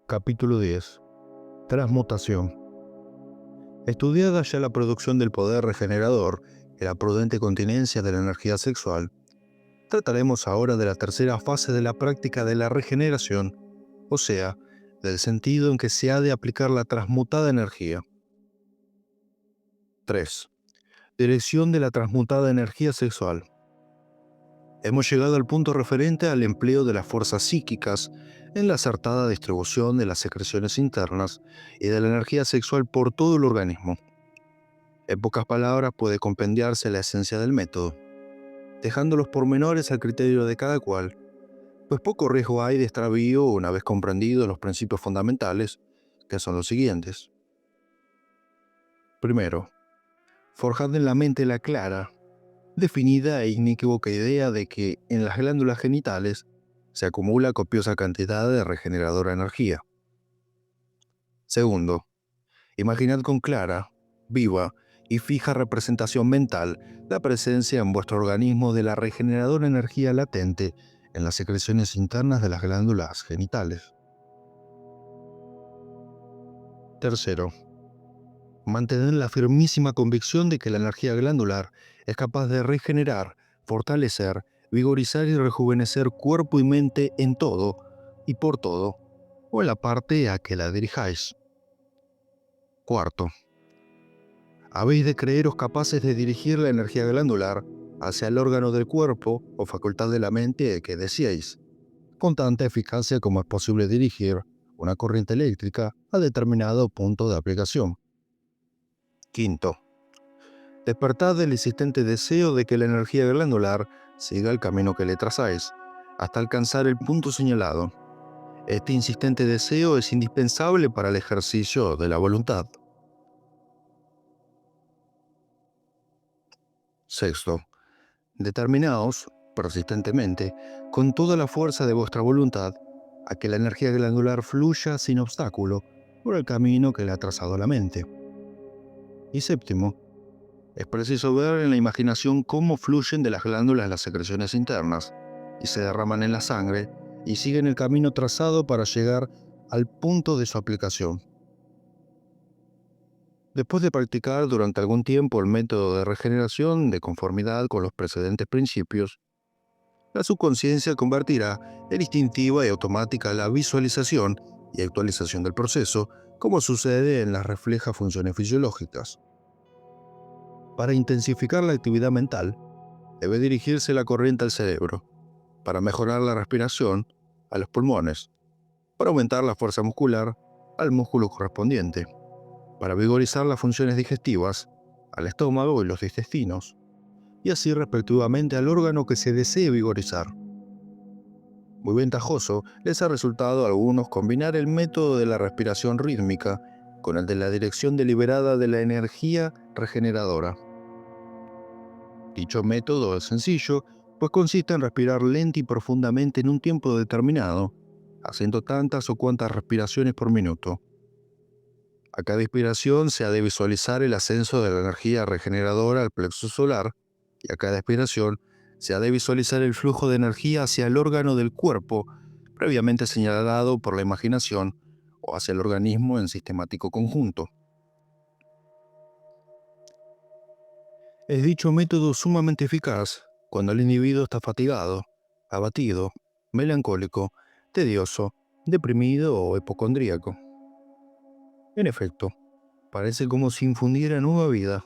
Capítulo 10. Transmutación. Estudiada ya la producción del poder regenerador y la prudente continencia de la energía sexual, trataremos ahora de la tercera fase de la práctica de la regeneración, o sea, del sentido en que se ha de aplicar la transmutada energía. 3. Dirección de la transmutada energía sexual. Hemos llegado al punto referente al empleo de las fuerzas psíquicas en la acertada distribución de las secreciones internas y de la energía sexual por todo el organismo. En pocas palabras puede compendiarse la esencia del método, dejando los pormenores al criterio de cada cual, pues poco riesgo hay de extravío una vez comprendidos los principios fundamentales, que son los siguientes. Primero, forjad en la mente la clara, definida e inequívoca idea de que en las glándulas genitales se acumula copiosa cantidad de regeneradora energía. Segundo, imaginad con clara, viva y fija representación mental la presencia en vuestro organismo de la regeneradora energía latente en las secreciones internas de las glándulas genitales. Tercero, mantened la firmísima convicción de que la energía glandular es capaz de regenerar, fortalecer, vigorizar y rejuvenecer cuerpo y mente en todo y por todo, o en la parte a que la dirijáis. Cuarto, habéis de creeros capaces de dirigir la energía glandular hacia el órgano del cuerpo o facultad de la mente que deseéis, con tanta eficacia como es posible dirigir una corriente eléctrica a determinado punto de aplicación. Quinto, despertad el insistente deseo de que la energía glandular siga el camino que le trazáis, hasta alcanzar el punto señalado. Este insistente deseo es indispensable para el ejercicio de la voluntad. Sexto, determinaos, persistentemente, con toda la fuerza de vuestra voluntad, a que la energía glandular fluya sin obstáculo por el camino que le ha trazado la mente. Y séptimo, es preciso ver en la imaginación cómo fluyen de las glándulas las secreciones internas, y se derraman en la sangre, y siguen el camino trazado para llegar al punto de su aplicación. Después de practicar durante algún tiempo el método de regeneración de conformidad con los precedentes principios, la subconsciencia convertirá en instintiva y automática la visualización y actualización del proceso, como sucede en las reflejas funciones fisiológicas. Para intensificar la actividad mental, debe dirigirse la corriente al cerebro, para mejorar la respiración, a los pulmones, para aumentar la fuerza muscular, al músculo correspondiente, para vigorizar las funciones digestivas, al estómago y los intestinos, y así respectivamente al órgano que se desee vigorizar. Muy ventajoso les ha resultado a algunos combinar el método de la respiración rítmica con el de la dirección deliberada de la energía regeneradora. Dicho método es sencillo, pues consiste en respirar lenta y profundamente en un tiempo determinado, haciendo tantas o cuantas respiraciones por minuto. A cada inspiración se ha de visualizar el ascenso de la energía regeneradora al plexo solar, y a cada expiración se ha de visualizar el flujo de energía hacia el órgano del cuerpo, previamente señalado por la imaginación, o hacia el organismo en sistemático conjunto. Es dicho método sumamente eficaz cuando el individuo está fatigado, abatido, melancólico, tedioso, deprimido o hipocondríaco. En efecto, parece como si infundiera nueva vida,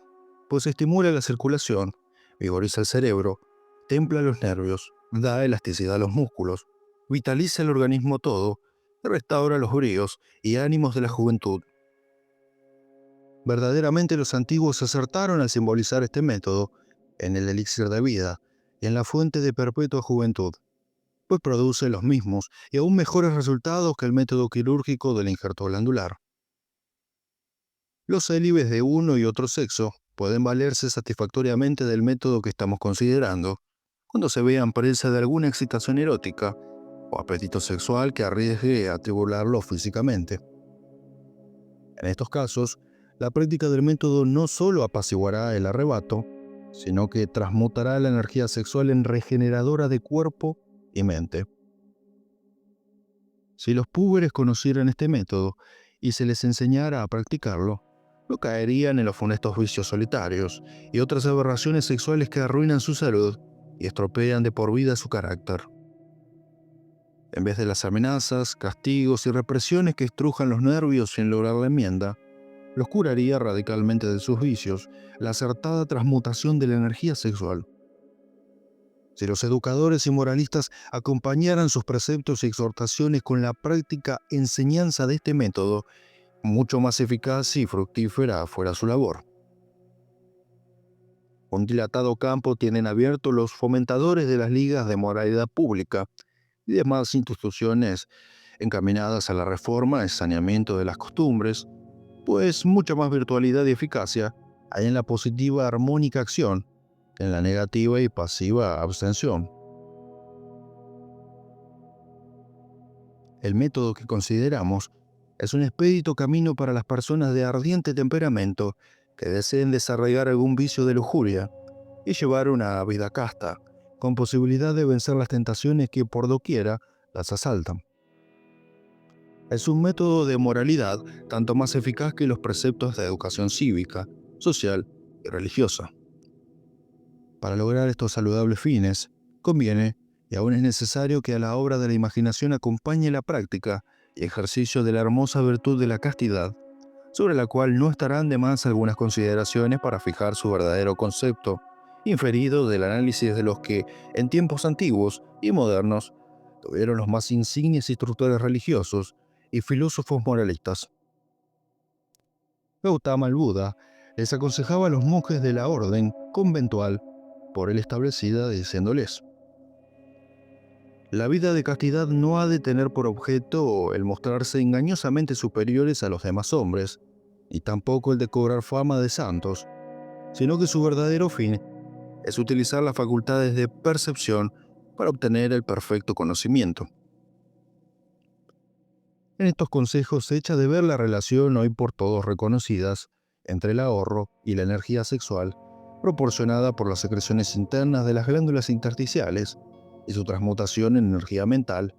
pues estimula la circulación, vigoriza el cerebro, templa los nervios, da elasticidad a los músculos, vitaliza el organismo todo, restaura los bríos y ánimos de la juventud. Verdaderamente los antiguos acertaron al simbolizar este método en el elixir de vida y en la fuente de perpetua juventud, pues produce los mismos y aún mejores resultados que el método quirúrgico del injerto glandular. Los célibes de uno y otro sexo pueden valerse satisfactoriamente del método que estamos considerando cuando se vean presa de alguna excitación erótica o apetito sexual que arriesgue a atribularlo físicamente. En estos casos, la práctica del método no solo apaciguará el arrebato, sino que transmutará la energía sexual en regeneradora de cuerpo y mente. Si los púberes conocieran este método y se les enseñara a practicarlo, no caerían en los funestos vicios solitarios y otras aberraciones sexuales que arruinan su salud y estropean de por vida su carácter. En vez de las amenazas, castigos y represiones que estrujan los nervios sin lograr la enmienda, los curaría radicalmente de sus vicios la acertada transmutación de la energía sexual. Si los educadores y moralistas acompañaran sus preceptos y exhortaciones con la práctica enseñanza de este método, mucho más eficaz y fructífera fuera su labor. Un dilatado campo tienen abierto los fomentadores de las ligas de moralidad pública y demás instituciones encaminadas a la reforma y saneamiento de las costumbres, pues mucha más virtualidad y eficacia hay en la positiva armónica acción que en la negativa y pasiva abstención. El método que consideramos es un expedito camino para las personas de ardiente temperamento que deseen desarrollar algún vicio de lujuria y llevar una vida casta, con posibilidad de vencer las tentaciones que por doquiera las asaltan. Es un método de moralidad tanto más eficaz que los preceptos de educación cívica, social y religiosa. Para lograr estos saludables fines, conviene y aún es necesario que a la obra de la imaginación acompañe la práctica y ejercicio de la hermosa virtud de la castidad, sobre la cual no estarán de más algunas consideraciones para fijar su verdadero concepto, inferido del análisis de los que, en tiempos antiguos y modernos, tuvieron los más insignes instructores religiosos y filósofos moralistas. Gautama el Buda les aconsejaba a los monjes de la orden conventual por él establecida diciéndoles: la vida de castidad no ha de tener por objeto el mostrarse engañosamente superiores a los demás hombres, ni tampoco el de cobrar fama de santos, sino que su verdadero fin es utilizar las facultades de percepción para obtener el perfecto conocimiento. En estos consejos se echa de ver la relación hoy por todos reconocidas entre el ahorro y la energía sexual, proporcionada por las secreciones internas de las glándulas intersticiales y su transmutación en energía mental,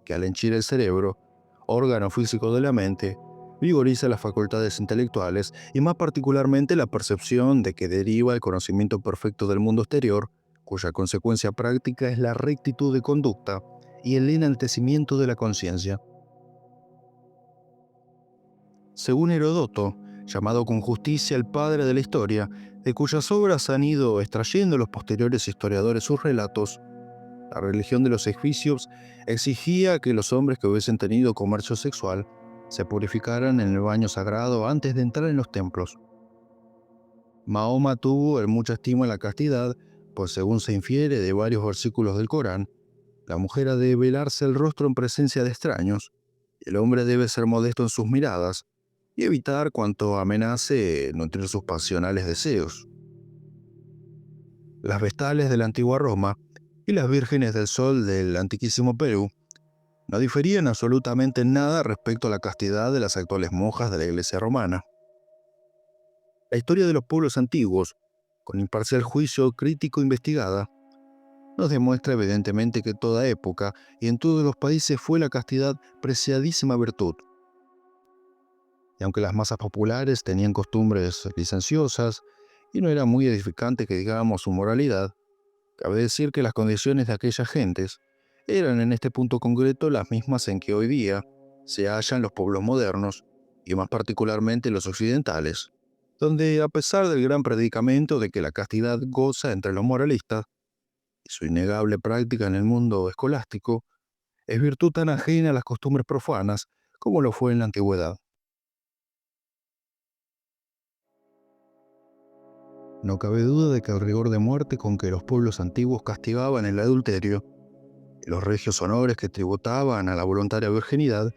que al henchir el cerebro, órgano físico de la mente, vigoriza las facultades intelectuales y más particularmente la percepción de que deriva el conocimiento perfecto del mundo exterior, cuya consecuencia práctica es la rectitud de conducta y el enaltecimiento de la conciencia. Según Herodoto, llamado con justicia el padre de la historia, de cuyas obras han ido extrayendo los posteriores historiadores sus relatos, la religión de los egipcios exigía que los hombres que hubiesen tenido comercio sexual se purificaran en el baño sagrado antes de entrar en los templos. Mahoma tuvo en mucha estima la castidad, pues según se infiere de varios versículos del Corán, la mujer ha de velarse el rostro en presencia de extraños, y el hombre debe ser modesto en sus miradas y evitar cuanto amenace nutrir sus pasionales deseos. Las vestales de la antigua Roma y las vírgenes del sol del antiquísimo Perú no diferían absolutamente en nada respecto a la castidad de las actuales monjas de la Iglesia romana. La historia de los pueblos antiguos, con imparcial juicio crítico investigada, nos demuestra evidentemente que toda época y en todos los países fue la castidad preciadísima virtud. Y aunque las masas populares tenían costumbres licenciosas y no era muy edificante que digamos su moralidad, cabe decir que las condiciones de aquellas gentes eran en este punto concreto las mismas en que hoy día se hallan los pueblos modernos, y más particularmente los occidentales, donde a pesar del gran predicamento de que la castidad goza entre los moralistas y su innegable práctica en el mundo escolástico, es virtud tan ajena a las costumbres profanas como lo fue en la antigüedad. No cabe duda de que el rigor de muerte con que los pueblos antiguos castigaban el adulterio y los regios honores que tributaban a la voluntaria virginidad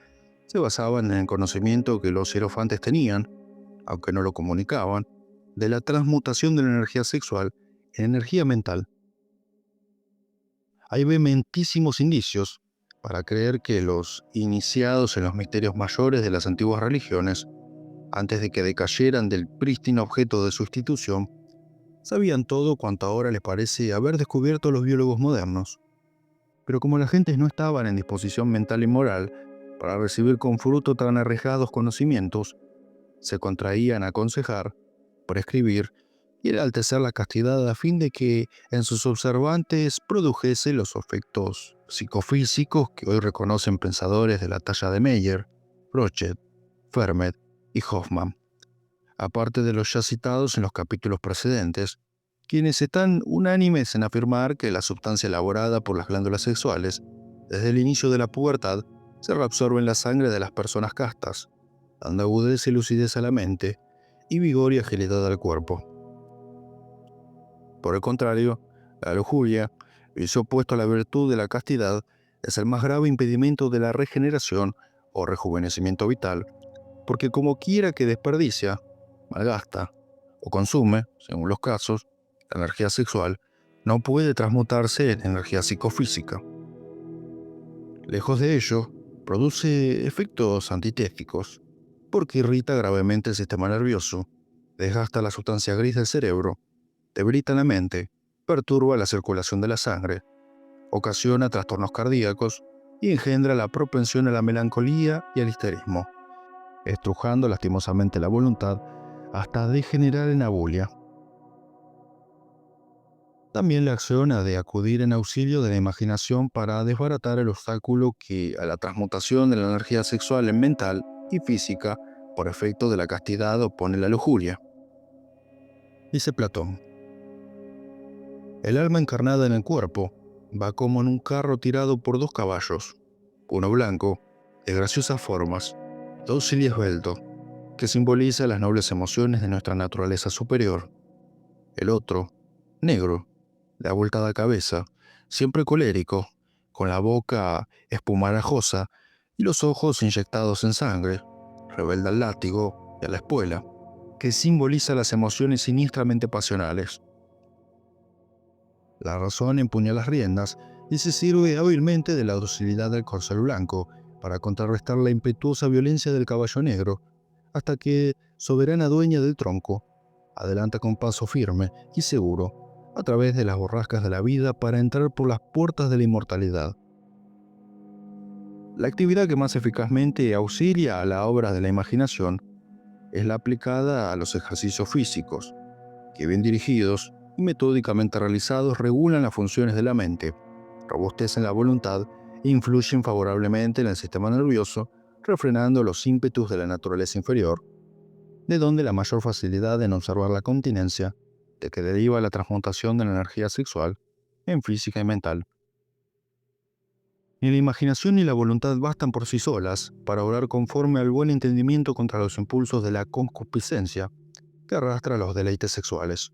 se basaban en el conocimiento que los hierofantes tenían, aunque no lo comunicaban, de la transmutación de la energía sexual en energía mental. Hay vehementísimos indicios para creer que los iniciados en los misterios mayores de las antiguas religiones, antes de que decayeran del prístino objeto de su institución, sabían todo cuanto ahora les parece haber descubierto los biólogos modernos. Pero como las gentes no estaban en disposición mental y moral, para recibir con fruto tan arriesgados conocimientos, se contraían a aconsejar, prescribir y enaltecer la castidad a fin de que en sus observantes produjese los efectos psicofísicos que hoy reconocen pensadores de la talla de Meyer, Brochet, Fermat y Hoffman, aparte de los ya citados en los capítulos precedentes, quienes están unánimes en afirmar que la sustancia elaborada por las glándulas sexuales, desde el inicio de la pubertad, se reabsorbe en la sangre de las personas castas, dando agudeza y lucidez a la mente y vigor y agilidad al cuerpo. Por el contrario, la lujuria, vicio opuesto a la virtud de la castidad, es el más grave impedimento de la regeneración o rejuvenecimiento vital, porque como quiera que desperdicia, malgasta o consume, según los casos, la energía sexual, no puede transmutarse en energía psicofísica. Lejos de ello, produce efectos antitéticos, porque irrita gravemente el sistema nervioso, desgasta la sustancia gris del cerebro, debilita la mente, perturba la circulación de la sangre, ocasiona trastornos cardíacos y engendra la propensión a la melancolía y al histerismo, estrujando lastimosamente la voluntad hasta degenerar en abulia. También la acción ha de acudir en auxilio de la imaginación para desbaratar el obstáculo que a la transmutación de la energía sexual en mental y física por efecto de la castidad opone la lujuria. Dice Platón: el alma encarnada en el cuerpo va como en un carro tirado por dos caballos, uno blanco, de graciosas formas, dócil y esbelto, que simboliza las nobles emociones de nuestra naturaleza superior; el otro, negro, de abultada cabeza, siempre colérico, con la boca espumarajosa y los ojos inyectados en sangre, rebelde al látigo y a la espuela, que simboliza las emociones siniestramente pasionales. La razón empuña las riendas y se sirve hábilmente de la docilidad del corcel blanco para contrarrestar la impetuosa violencia del caballo negro, hasta que, soberana dueña del tronco, adelanta con paso firme y seguro a través de las borrascas de la vida para entrar por las puertas de la inmortalidad. La actividad que más eficazmente auxilia a la obra de la imaginación es la aplicada a los ejercicios físicos, que bien dirigidos y metódicamente realizados regulan las funciones de la mente, robustecen la voluntad e influyen favorablemente en el sistema nervioso, refrenando los ímpetus de la naturaleza inferior, de donde la mayor facilidad en observar la continencia, de que deriva la transmutación de la energía sexual en física y mental. Ni la imaginación ni la voluntad bastan por sí solas para obrar conforme al buen entendimiento contra los impulsos de la concupiscencia que arrastra los deleites sexuales.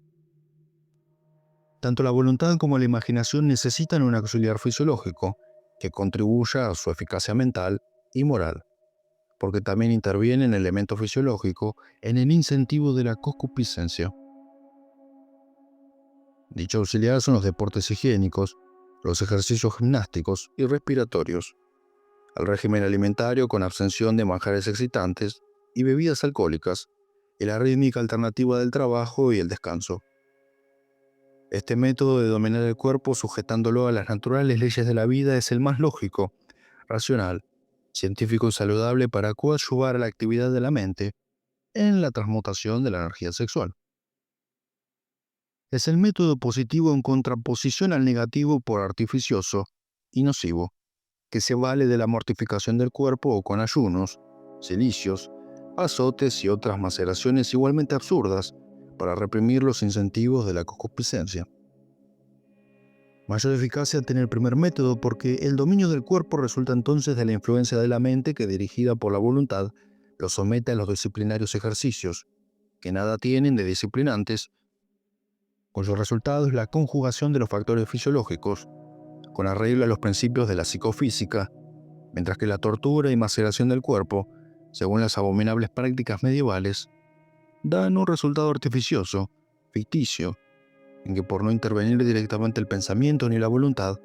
Tanto la voluntad como la imaginación necesitan un auxiliar fisiológico que contribuya a su eficacia mental y moral, porque también interviene el elemento fisiológico en el incentivo de la concupiscencia. Dicho auxiliar son los deportes higiénicos, los ejercicios gimnásticos y respiratorios, el régimen alimentario con abstención de manjares excitantes y bebidas alcohólicas, y la rítmica alternativa del trabajo y el descanso. Este método de dominar el cuerpo sujetándolo a las naturales leyes de la vida es el más lógico, racional, científico y saludable para coadyuvar a la actividad de la mente en la transmutación de la energía sexual. Es el método positivo en contraposición al negativo por artificioso y nocivo, que se vale de la mortificación del cuerpo o con ayunos, cilicios, azotes y otras maceraciones igualmente absurdas para reprimir los incentivos de la concupiscencia. Mayor eficacia tiene el primer método porque el dominio del cuerpo resulta entonces de la influencia de la mente que, dirigida por la voluntad, lo somete a los disciplinarios ejercicios, que nada tienen de disciplinantes, cuyo resultado es la conjugación de los factores fisiológicos, con arreglo a los principios de la psicofísica, mientras que la tortura y maceración del cuerpo, según las abominables prácticas medievales, dan un resultado artificioso, ficticio, en que por no intervenir directamente el pensamiento ni la voluntad,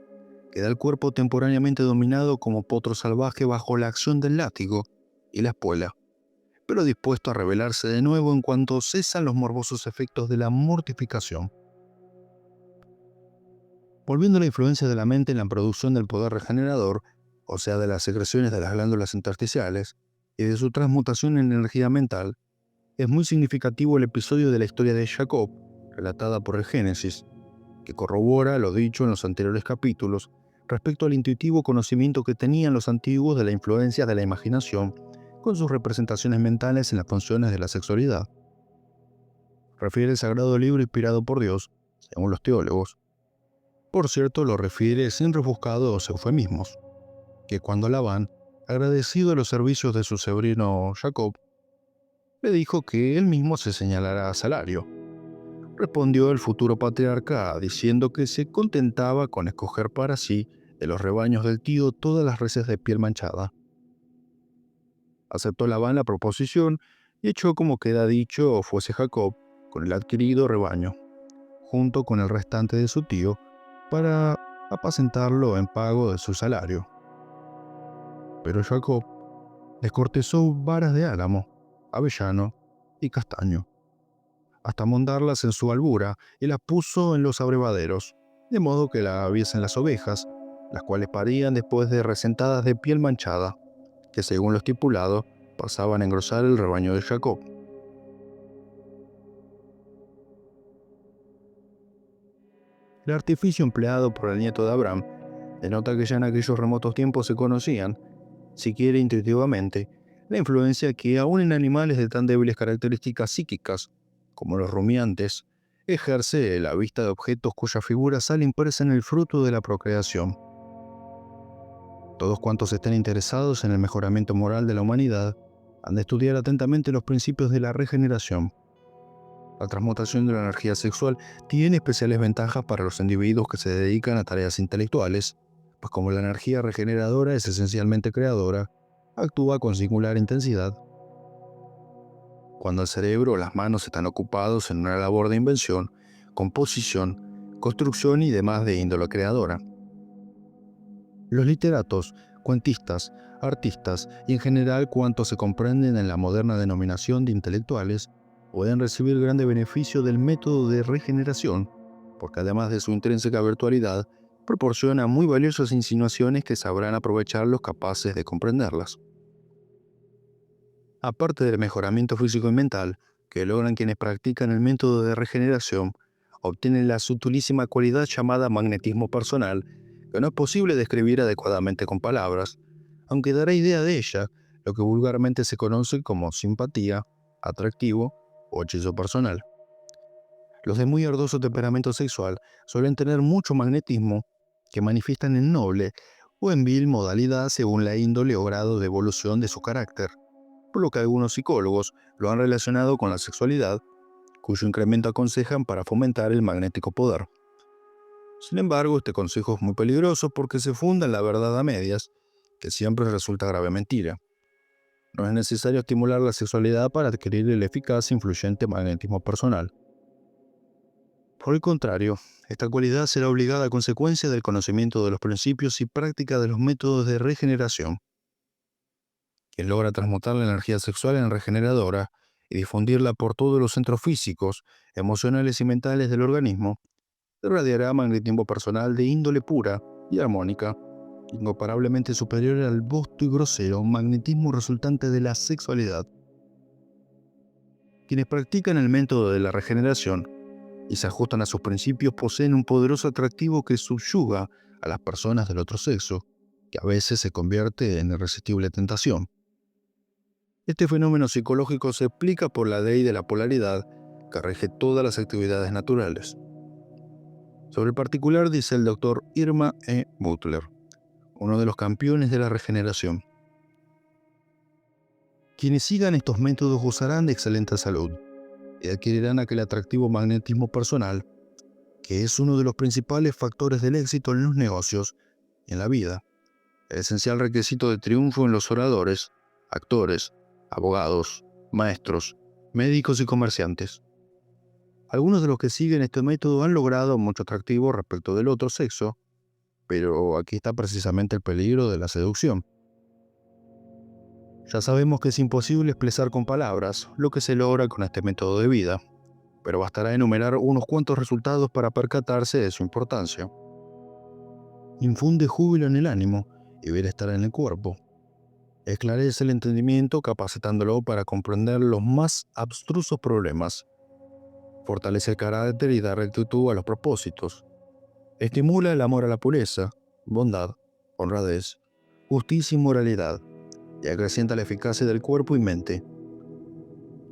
queda el cuerpo temporáneamente dominado como potro salvaje bajo la acción del látigo y la espuela, pero dispuesto a rebelarse de nuevo en cuanto cesan los morbosos efectos de la mortificación. Volviendo a la influencia de la mente en la producción del poder regenerador, o sea, de las secreciones de las glándulas intersticiales y de su transmutación en energía mental, es muy significativo el episodio de la historia de Jacob, relatada por el Génesis, que corrobora lo dicho en los anteriores capítulos respecto al intuitivo conocimiento que tenían los antiguos de la influencia de la imaginación con sus representaciones mentales en las funciones de la sexualidad. Refiere el sagrado libro inspirado por Dios, según los teólogos. Por cierto, lo refiere sin rebuscados eufemismos, que cuando Labán, agradecido a los servicios de su sobrino Jacob, le dijo que él mismo se señalará salario. Respondió el futuro patriarca diciendo que se contentaba con escoger para sí de los rebaños del tío todas las reses de piel manchada. Aceptó Labán la proposición y echó como queda dicho fuese Jacob con el adquirido rebaño, junto con el restante de su tío, para apacentarlo en pago de su salario. Pero Jacob descortezó varas de álamo, avellano y castaño, hasta mondarlas en su albura y las puso en los abrevaderos, de modo que la viesen las ovejas, las cuales parían después de resentadas de piel manchada, que según lo estipulado pasaban a engrosar el rebaño de Jacob. El artificio empleado por el nieto de Abraham denota que ya en aquellos remotos tiempos se conocían, siquiera intuitivamente, la influencia que aún en animales de tan débiles características psíquicas, como los rumiantes, ejerce la vista de objetos cuya figura sale impresa en el fruto de la procreación. Todos cuantos estén interesados en el mejoramiento moral de la humanidad han de estudiar atentamente los principios de la regeneración. La transmutación de la energía sexual tiene especiales ventajas para los individuos que se dedican a tareas intelectuales, pues como la energía regeneradora es esencialmente creadora, actúa con singular intensidad. Cuando el cerebro o las manos están ocupados en una labor de invención, composición, construcción y demás de índole creadora. Los literatos, cuentistas, artistas y en general cuantos se comprenden en la moderna denominación de intelectuales pueden recibir grande beneficio del método de regeneración, porque además de su intrínseca virtualidad, proporciona muy valiosas insinuaciones que sabrán aprovechar los capaces de comprenderlas. Aparte del mejoramiento físico y mental que logran quienes practican el método de regeneración, obtienen la sutilísima cualidad llamada magnetismo personal, que no es posible describir adecuadamente con palabras, aunque dará idea de ella lo que vulgarmente se conoce como simpatía, atractivo o hechizo personal. Los de muy ardoso temperamento sexual suelen tener mucho magnetismo que manifiestan en noble o en vil modalidad según la índole o grado de evolución de su carácter, por lo que algunos psicólogos lo han relacionado con la sexualidad, cuyo incremento aconsejan para fomentar el magnético poder. Sin embargo, este consejo es muy peligroso porque se funda en la verdad a medias, que siempre resulta grave mentira. No es necesario estimular la sexualidad para adquirir el eficaz e influyente magnetismo personal. Por el contrario, esta cualidad será obligada a consecuencia del conocimiento de los principios y práctica de los métodos de regeneración. Quien logra transmutar la energía sexual en regeneradora y difundirla por todos los centros físicos, emocionales y mentales del organismo, irradiará magnetismo personal de índole pura y armónica, incomparablemente superior al bosto y grosero magnetismo resultante de la sexualidad. Quienes practican el método de la regeneración y se ajustan a sus principios poseen un poderoso atractivo que subyuga a las personas del otro sexo, que a veces se convierte en irresistible tentación. Este fenómeno psicológico se explica por la ley de la polaridad que rige todas las actividades naturales. Sobre el particular dice el doctor Irma E. Butler, uno de los campeones de la regeneración. Quienes sigan estos métodos gozarán de excelente salud y adquirirán aquel atractivo magnetismo personal que es uno de los principales factores del éxito en los negocios y en la vida, el esencial requisito de triunfo en los oradores, actores, abogados, maestros, médicos y comerciantes. Algunos de los que siguen este método han logrado mucho atractivo respecto del otro sexo, pero aquí está precisamente el peligro de la seducción. Ya sabemos que es imposible expresar con palabras lo que se logra con este método de vida, pero bastará enumerar unos cuantos resultados para percatarse de su importancia. Infunde júbilo en el ánimo y bienestar en el cuerpo. Esclarece el entendimiento capacitándolo para comprender los más abstrusos problemas. Fortalece el carácter y da rectitud a los propósitos. Estimula el amor a la pureza, bondad, honradez, justicia y moralidad, y acrecienta la eficacia del cuerpo y mente.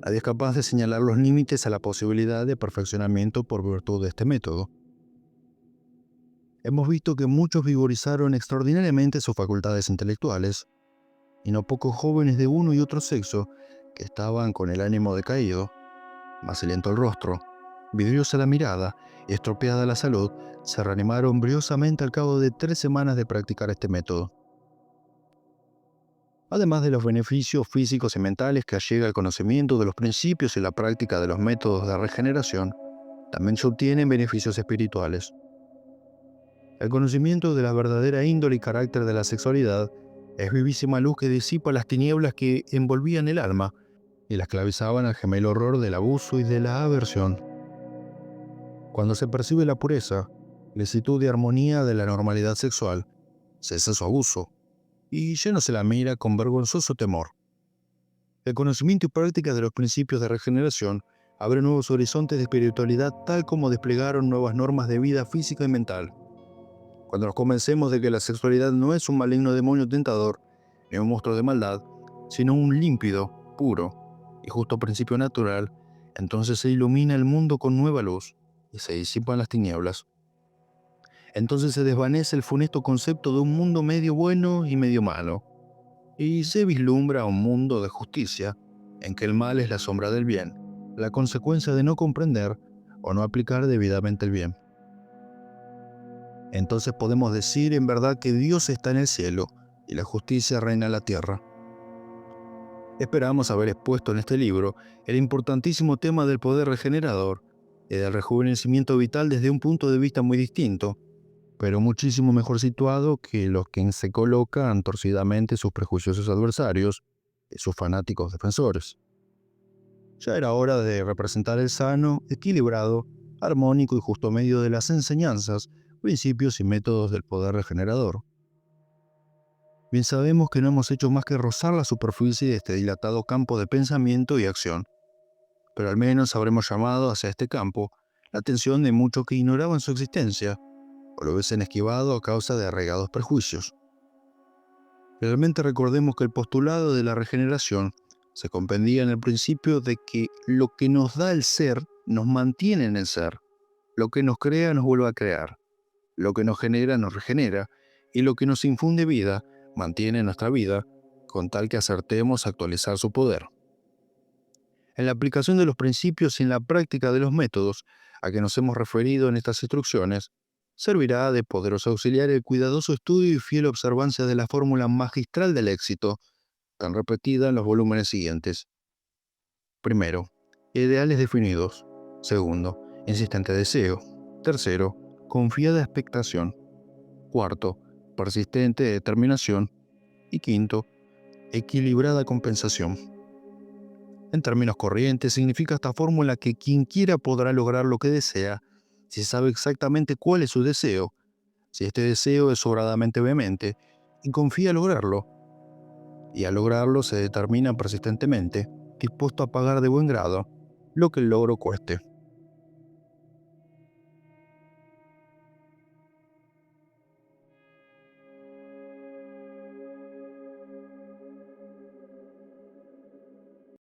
Nadie es capaz de señalar los límites a la posibilidad de perfeccionamiento por virtud de este método. Hemos visto que muchos vigorizaron extraordinariamente sus facultades intelectuales, y no pocos jóvenes de uno y otro sexo, que estaban con el ánimo decaído, macilento el rostro, vidriosa la mirada y estropeada la salud, se reanimaron briosamente al cabo de 3 semanas de practicar este método. Además de los beneficios físicos y mentales que allega el conocimiento de los principios y la práctica de los métodos de regeneración, también se obtienen beneficios espirituales. El conocimiento de la verdadera índole y carácter de la sexualidad es vivísima luz que disipa las tinieblas que envolvían el alma y la esclavizaban al gemelo horror del abuso y de la aversión. Cuando se percibe la pureza, licitud y armonía de la normalidad sexual, cesa su abuso y ya no se la mira con vergonzoso temor. El conocimiento y práctica de los principios de regeneración abre nuevos horizontes de espiritualidad tal como desplegaron nuevas normas de vida física y mental. Cuando nos convencemos de que la sexualidad no es un maligno demonio tentador, ni un monstruo de maldad, sino un límpido, puro y justo principio natural, entonces se ilumina el mundo con nueva luz y se disipan las tinieblas. Entonces se desvanece el funesto concepto de un mundo medio bueno y medio malo, y se vislumbra un mundo de justicia en que el mal es la sombra del bien, la consecuencia de no comprender o no aplicar debidamente el bien. Entonces podemos decir en verdad que Dios está en el cielo y la justicia reina en la tierra. Esperamos haber expuesto en este libro el importantísimo tema del poder regenerador y del rejuvenecimiento vital desde un punto de vista muy distinto, pero muchísimo mejor situado que los que se colocan torcidamente sus prejuiciosos adversarios y sus fanáticos defensores. Ya era hora de representar el sano, equilibrado, armónico y justo medio de las enseñanzas, principios y métodos del poder regenerador. Bien sabemos que no hemos hecho más que rozar la superficie de este dilatado campo de pensamiento y acción, pero al menos habremos llamado hacia este campo la atención de muchos que ignoraban su existencia o lo hubiesen esquivado a causa de arraigados prejuicios. Realmente recordemos que el postulado de la regeneración se comprendía en el principio de que lo que nos da el ser nos mantiene en el ser, lo que nos crea nos vuelve a crear, lo que nos genera nos regenera, y lo que nos infunde vida mantiene nuestra vida, con tal que acertemos a actualizar su poder. En la aplicación de los principios y en la práctica de los métodos a que nos hemos referido en estas instrucciones, servirá de poderoso auxiliar el cuidadoso estudio y fiel observancia de la fórmula magistral del éxito, tan repetida en los volúmenes siguientes. Primero, ideales definidos. Segundo, insistente deseo. Tercero, confiada expectación. Cuarto, persistente determinación. Y quinto, equilibrada compensación. En términos corrientes, significa esta fórmula que quien quiera podrá lograr lo que desea si sabe exactamente cuál es su deseo, si este deseo es sobradamente vehemente, y confía en lograrlo. Y al lograrlo se determina persistentemente, dispuesto a pagar de buen grado lo que el logro cueste.